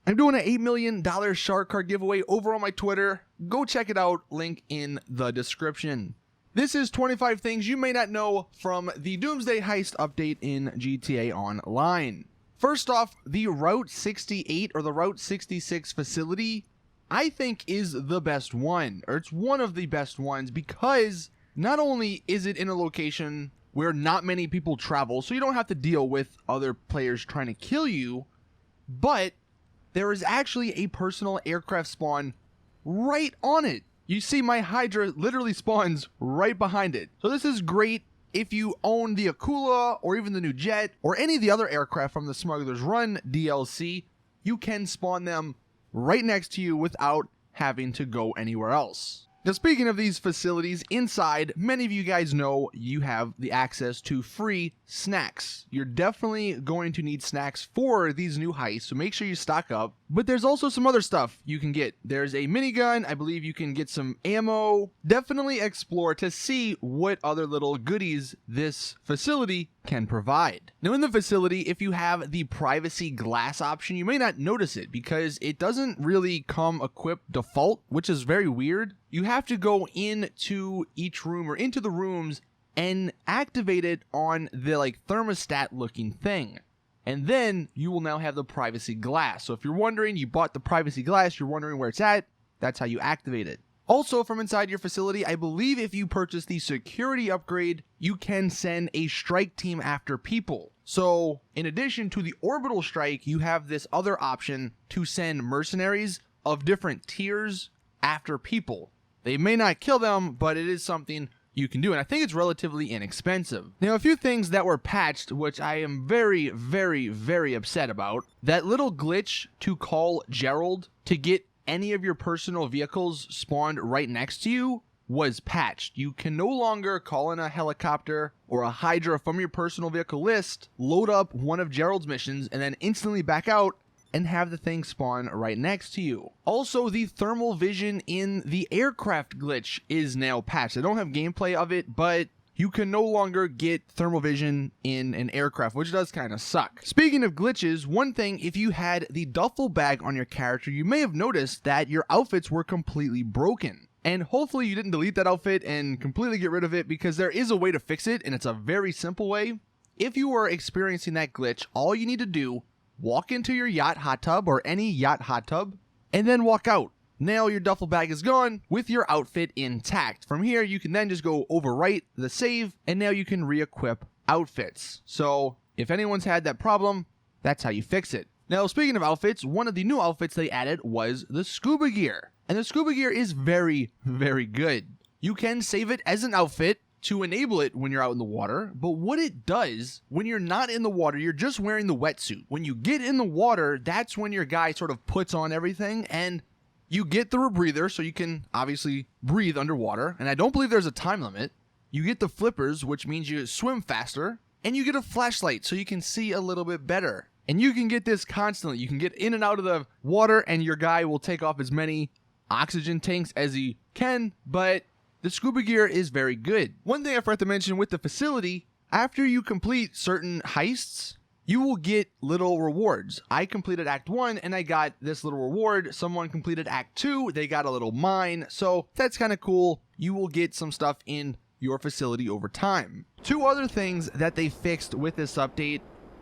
I'm doing an $8 million shark card giveaway over on my Twitter. Go check it out, link in the description. This is 25 things you may not know from the Doomsday Heist update in GTA Online. First off, the Route 68 or the Route 66 facility, I think is the best one, or it's one of the best ones, because not only is it in a location where not many people travel, so you don't have to deal with other players trying to kill you, but there is actually a personal aircraft spawn right on it. You see my Hydra literally spawns right behind it. So this is great if you own the Akula or even the new jet or any of the other aircraft from the Smuggler's Run DLC. You can spawn them right next to you without having to go anywhere else. Now, speaking of these facilities, inside, many of you guys know you have the access to free snacks. You're definitely going to need snacks for these new heists, so make sure you stock up. But there's also some other stuff you can get. There's a minigun. I believe you can get some ammo. Definitely explore to see what other little goodies this facility can provide. Now, in the facility, if you have the privacy glass option, you may not notice it because it doesn't really come equipped default, which is very weird. You have to go into each room or into the rooms and activate it on the thermostat looking thing. And then you will now have the privacy glass. So if you're wondering, you bought the privacy glass, you're wondering where it's at, that's how you activate it. Also, from inside your facility, I believe if you purchase the security upgrade, you can send a strike team after people. So in addition to the orbital strike, you have this other option to send mercenaries of different tiers after people. They may not kill them, but it is something you can do, and I think it's relatively inexpensive. Now, a few things that were patched, which I am very, very, very upset about. That little glitch to call Gerald to get any of your personal vehicles spawned right next to you was patched. You can no longer call in a helicopter or a Hydra from your personal vehicle list, load up one of Gerald's missions, and then instantly back out and have the thing spawn right next to you. Also, the thermal vision in the aircraft glitch is now patched. I don't have gameplay of it, but you can no longer get thermal vision in an aircraft, which does kind of suck. Speaking of glitches, one thing, if you had the duffel bag on your character, you may have noticed that your outfits were completely broken. And hopefully you didn't delete that outfit and completely get rid of it, because there is a way to fix it, and it's a very simple way. If you are experiencing that glitch, all you need to do, walk into your yacht hot tub or any yacht hot tub, and then walk out. Now your duffel bag is gone with your outfit intact. From here, you can then just go overwrite the save, and now you can re-equip outfits. So if anyone's had that problem, that's how you fix it. Now, speaking of outfits, one of the new outfits they added was the scuba gear. And the scuba gear is very, very good. You can save it as an outfit to enable it when you're out in the water, but what it does when you're not in the water, you're just wearing the wetsuit. When you get in the water, that's when your guy sort of puts on everything, and you get the rebreather, so you can obviously breathe underwater, and I don't believe there's a time limit. You get the flippers, which means you swim faster, and you get a flashlight, so you can see a little bit better. And you can get this constantly. You can get in and out of the water, and your guy will take off as many oxygen tanks as he can, but the scuba gear is very good. One thing I forgot to mention with the facility, after you complete certain heists, you will get little rewards. I completed Act 1 and I got this little reward. Someone completed Act 2, they got a little mine. So that's kind of cool. You will get some stuff in your facility over time. Two other things that they fixed with this update,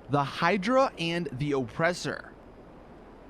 the Hydra and the Oppressor.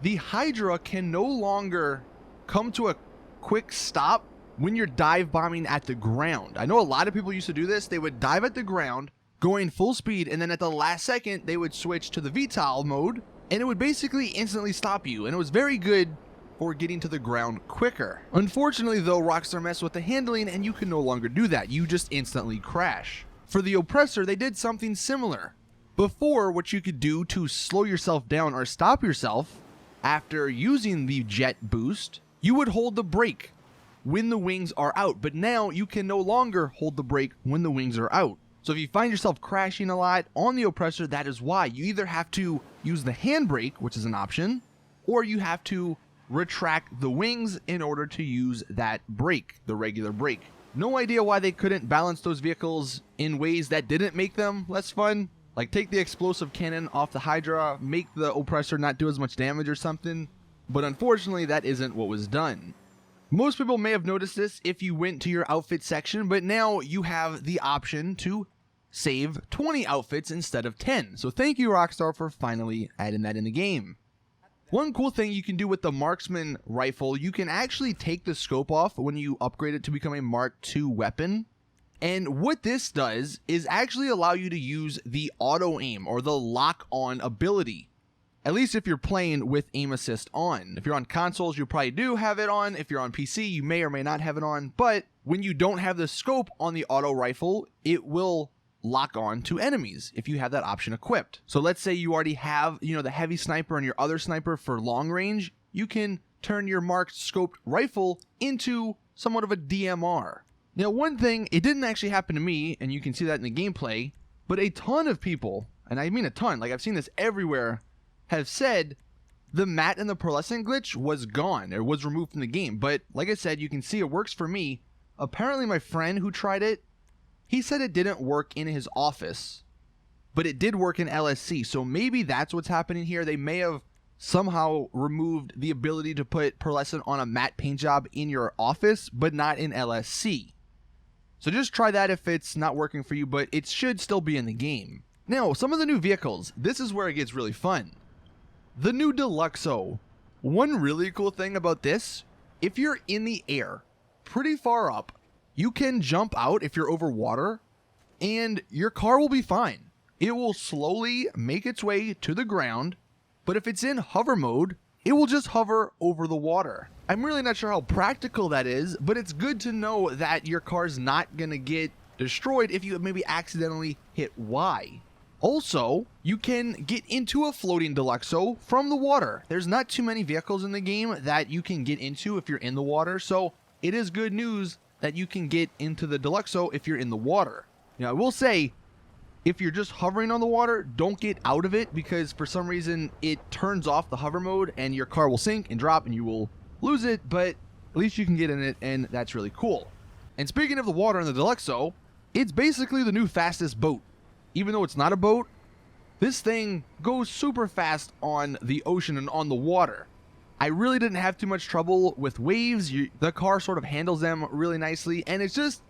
The Hydra can no longer come to a quick stop when you're dive bombing at the ground. I know a lot of people used to do this. They would dive at the ground, going full speed, and then at the last second, they would switch to the VTOL mode, and it would basically instantly stop you, and it was very good for getting to the ground quicker. Unfortunately, though, Rockstar messed with the handling, and you can no longer do that. You just instantly crash. For the Oppressor, they did something similar. Before, what you could do to slow yourself down or stop yourself after using the jet boost, you would hold the brake when the wings are out, but now you can no longer hold the brake when the wings are out. So if you find yourself crashing a lot on the Oppressor, that is why. You either have to use the handbrake, which is an option, or you have to retract the wings in order to use that brake, the regular brake. No idea why they couldn't balance those vehicles in ways that didn't make them less fun. Like take the explosive cannon off the Hydra, make the Oppressor not do as much damage or something. but unfortunately that isn't what was done. Most people may have noticed this if you went to your outfit section, but now you have the option to save 20 outfits instead of 10. So thank you, Rockstar, for finally adding that in the game. One cool thing you can do with the marksman rifle, you can actually take the scope off when you upgrade it to become a Mark II weapon. And what this does is actually allow you to use the auto aim or the lock on ability. At least if you're playing with aim assist on. If you're on consoles, you probably do have it on. If you're on PC, you may or may not have it on. But when you don't have the scope on the auto rifle, it will lock on to enemies if you have that option equipped. So let's say you already have, the heavy sniper and your other sniper for long range, you can turn your marked scoped rifle into somewhat of a DMR. Now, one thing, it didn't actually happen to me, and you can see that in the gameplay, but a ton of people, and I mean a ton, like I've seen this everywhere, have said the matte and the pearlescent glitch was gone, or was removed from the game. But like I said, you can see it works for me. Apparently my friend who tried it, he said it didn't work in his office, but it did work in LSC. So maybe that's what's happening here. They may have somehow removed the ability to put pearlescent on a matte paint job in your office, but not in LSC. So just try that if it's not working for you, but it should still be in the game. Now, some of the new vehicles, this is where it gets really fun. The new Deluxo. One really cool thing about this, if you're in the air, pretty far up, you can jump out if you're over water, and your car will be fine. It will slowly make its way to the ground, but if it's in hover mode, it will just hover over the water. I'm really not sure how practical that is, but it's good to know that your car's not gonna get destroyed if you maybe accidentally hit Y. Also, you can get into a floating Deluxo from the water. There's not too many vehicles in the game that you can get into if you're in the water, so it is good news that you can get into the Deluxo if you're in the water. Now, I will say, if you're just hovering on the water, don't get out of it, because for some reason it turns off the hover mode and your car will sink and drop and you will lose it, but at least you can get in it, and that's really cool. And speaking of the water in the Deluxo, it's basically the new fastest boat. Even though it's not a boat, this thing goes super fast on the ocean and on the water. I really didn't have too much trouble with waves. The car sort of handles them really nicely, and it's just,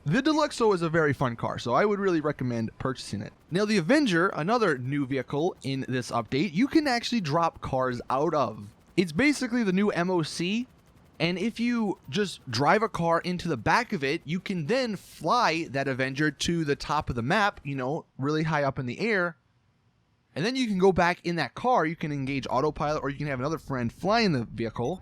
the Deluxo is a very fun car, so I would really recommend purchasing it. Now, the Avenger, another new vehicle in this update, you can actually drop cars out of. It's basically the new MOC, and if you just drive a car into the back of it, you can then fly that Avenger to the top of the map, really high up in the air. And then you can go back in that car, you can engage autopilot, or you can have another friend fly in the vehicle.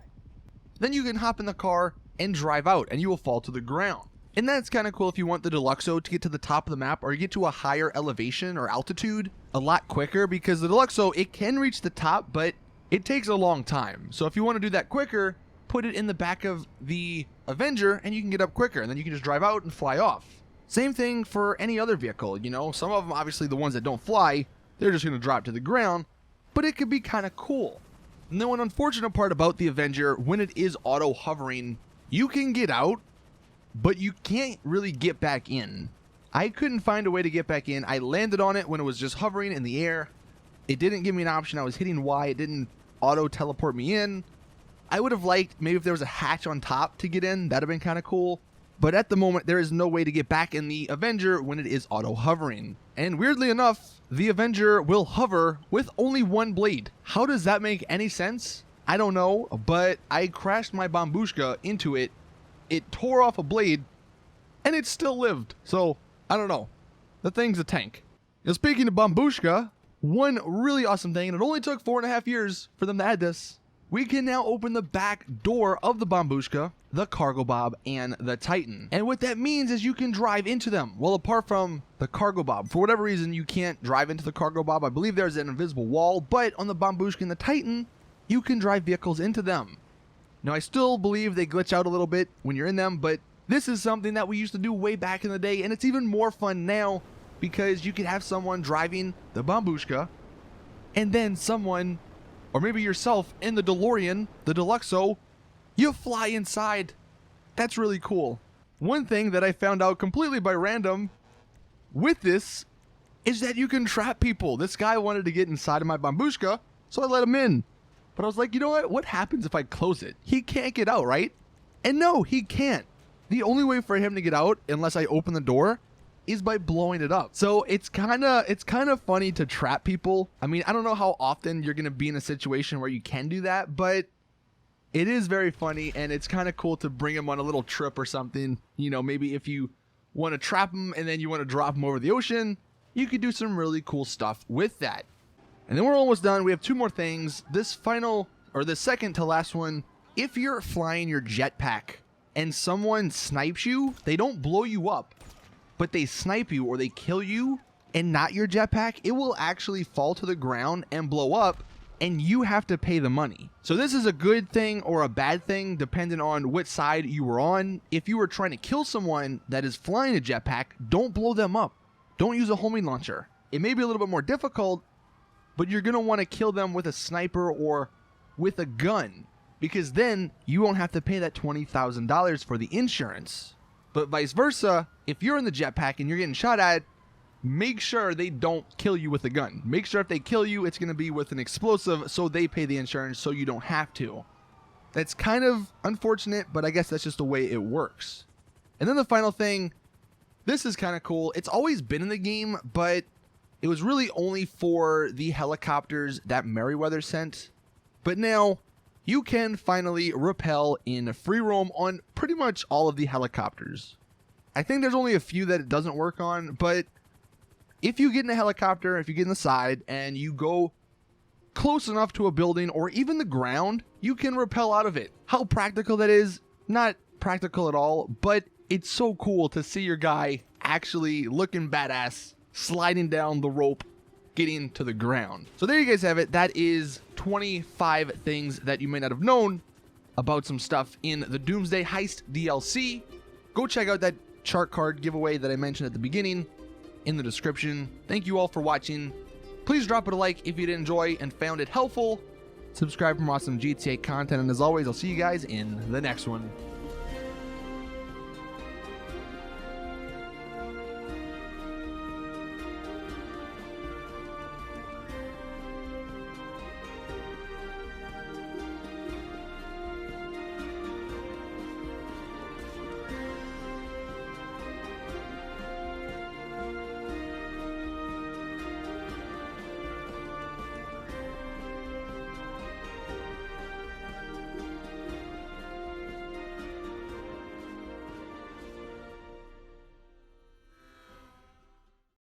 Then you can hop in the car and drive out, and you will fall to the ground. And that's kind of cool if you want the Deluxo to get to the top of the map, or you get to a higher elevation or altitude a lot quicker, because the Deluxo, it can reach the top, but it takes a long time. So if you want to do that quicker, put it in the back of the Avenger and you can get up quicker, and then you can just drive out and fly off. Same thing for any other vehicle, some of them, obviously the ones that don't fly, they're just going to drop to the ground, but it could be kind of cool. And then one unfortunate part about the Avenger, when it is auto hovering, you can get out, but you can't really get back in. I couldn't find a way to get back in. I landed on it when it was just hovering in the air. It didn't give me an option. I was hitting Y. It didn't auto teleport me in. I would have liked maybe if there was a hatch on top to get in. That'd have been kind of cool. But at the moment, there is no way to get back in the Avenger when it is auto hovering. And weirdly enough, the Avenger will hover with only one blade. How does that make any sense? I don't know, but I crashed my Bombushka into it. It tore off a blade, and it still lived. So, I don't know. The thing's a tank. Now, speaking of Bombushka, one really awesome thing, and it only took 4.5 years for them to add this, we can now open the back door of the Bombushka, the Cargo Bob, and the Titan. And what that means is you can drive into them. Well, apart from the Cargo Bob, for whatever reason, you can't drive into the Cargo Bob. I believe there's an invisible wall, but on the Bombushka and the Titan, you can drive vehicles into them. Now, I still believe they glitch out a little bit when you're in them, but this is something that we used to do way back in the day, and it's even more fun now because you can have someone driving the Bombushka, and then someone, or maybe yourself, in the DeLorean, the Deluxo, you fly inside. That's really cool. One thing that I found out completely by random with this is that you can trap people. This guy wanted to get inside of my Bombushka, so I let him in. But I was like, you know what? What happens if I close it? He can't get out, right? And no, he can't. The only way for him to get out, unless I open the door, is by blowing it up. So it's kind of funny to trap people. I mean, I don't know how often you're going to be in a situation where you can do that, but it is very funny, and it's kind of cool to bring him on a little trip or something. You know, maybe if you want to trap him and then you want to drop him over the ocean, you could do some really cool stuff with that. And then we're almost done. We have 2 more things. This second to last one, if you're flying your jetpack and someone snipes you, they don't blow you up, but they snipe you or they kill you and not your jetpack, it will actually fall to the ground and blow up, and you have to pay the money. So this is a good thing or a bad thing depending on which side you were on. If you were trying to kill someone that is flying a jetpack, don't blow them up. Don't use a homing launcher. It may be a little bit more difficult, but you're going to want to kill them with a sniper or with a gun, because then you won't have to pay that $20,000 for the insurance. But vice versa, if you're in the jetpack and you're getting shot at, make sure they don't kill you with a gun. Make sure if they kill you, it's going to be with an explosive, so they pay the insurance so you don't have to. That's kind of unfortunate, but I guess that's just the way it works. And then the final thing, this is kind of cool. It's always been in the game, but it was really only for the helicopters that Merryweather sent. But now you can finally rappel in free roam on pretty much all of the helicopters. I think there's only a few that it doesn't work on, but if you get in a helicopter, if you get in the side and you go close enough to a building or even the ground, you can rappel out of it. How practical that is, not practical at all, but it's so cool to see your guy actually looking badass, sliding down the rope, getting to the ground. So there you guys have it. That is 25 things that you may not have known about some stuff in the Doomsday Heist DLC. Go check out that chart card giveaway that I mentioned at the beginning in the description. Thank you all for watching. Please drop it a like if you did enjoy and found it helpful. Subscribe for more awesome GTA content, and as always, I'll see you guys in the next one.